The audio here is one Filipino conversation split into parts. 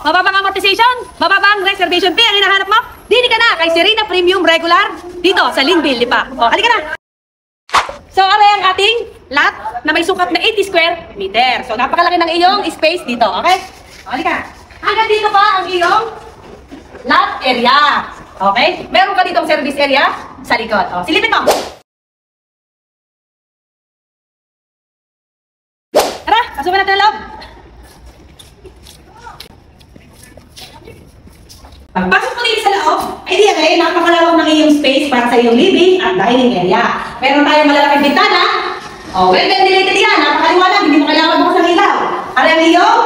Mababang amortization, mababang reservation fee ang hinahanap mo? Dili ka na kay Serena Premium Regular dito sa Linville, di pa? O, halika na. So, aray ang ating lot na may sukat na 80 square meter. So, napakalaki ng iyong space dito, okay? O, halika. Hanggang dito pa ang iyong lot area. Okay? Meron ka ditong service area sa likod. O, silipin mo. Tara, pasukin natin ang loob. Pagpasok mo dito sa loob, ay di okay, napakalawak ng iyong space para sa iyong living at dining area. Meron tayong malalaking bintana. Oh, well ventilated yan. Napakaliwanag, hindi mo kailangan bukas ng ilaw. Ano ang iyong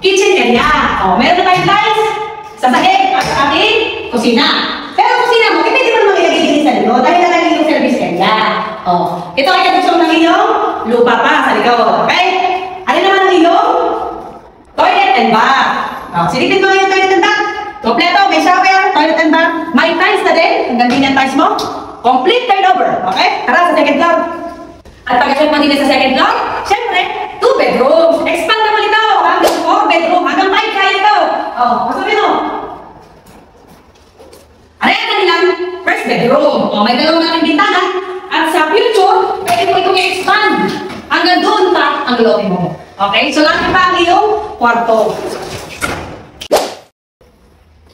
kitchen area. Oh, meron na tayong tiles sa sahig at sa ating kusina. Pero kusina mo, hindi mo naman ilagay din sa likod dahil lalagay yung service area. Oh, ito ay kabuksong ng iyong lupa pa sa likod. Okay? Ano naman ang iyong toilet and bath. Oh, silipin mo yung toilet and bath. Kompleto, may shower, toilet and bath. May tiles na din. Hanggang din ang tiles mo. Complete turnover. Okay? Tara sa second floor. At pag-check mo din sa second floor, syempre, 2 bedrooms. Expand naman ito. Hanggang 4 bedroom. Hanggang 5 kaya ito. Oh, masabi mo. Ano yan kanilang first bedroom? Oh, may dalawang malaking bintana. At sa future, pwede mo itong i-expand. Hanggang doon pa ang lobby mo. Okay? So, laki pa ang iyong kwarto.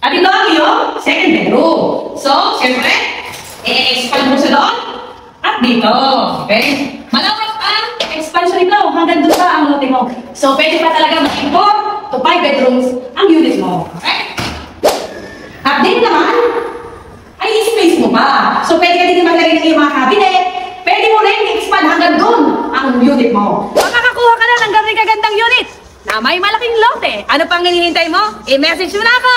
At ito ang iyong second bedroom. So, siyempre, i-expand mo sa doon at dito. Okay? Malawak ang expansion nito. Hanggang doon pa ang lote mo. So, pwede pa talaga maging 4 to 5 bedrooms ang unit mo. Okay? At din naman, ay space mo pa. So, pwede ka din maglagay ng iyong mga cabinet. Pwede mo rin i-expand hanggang doon ang unit mo. Makakakuha ka na ng ganun kagandang unit na may malaking lote. Ano pang hinihintay mo? I-message mo na ako!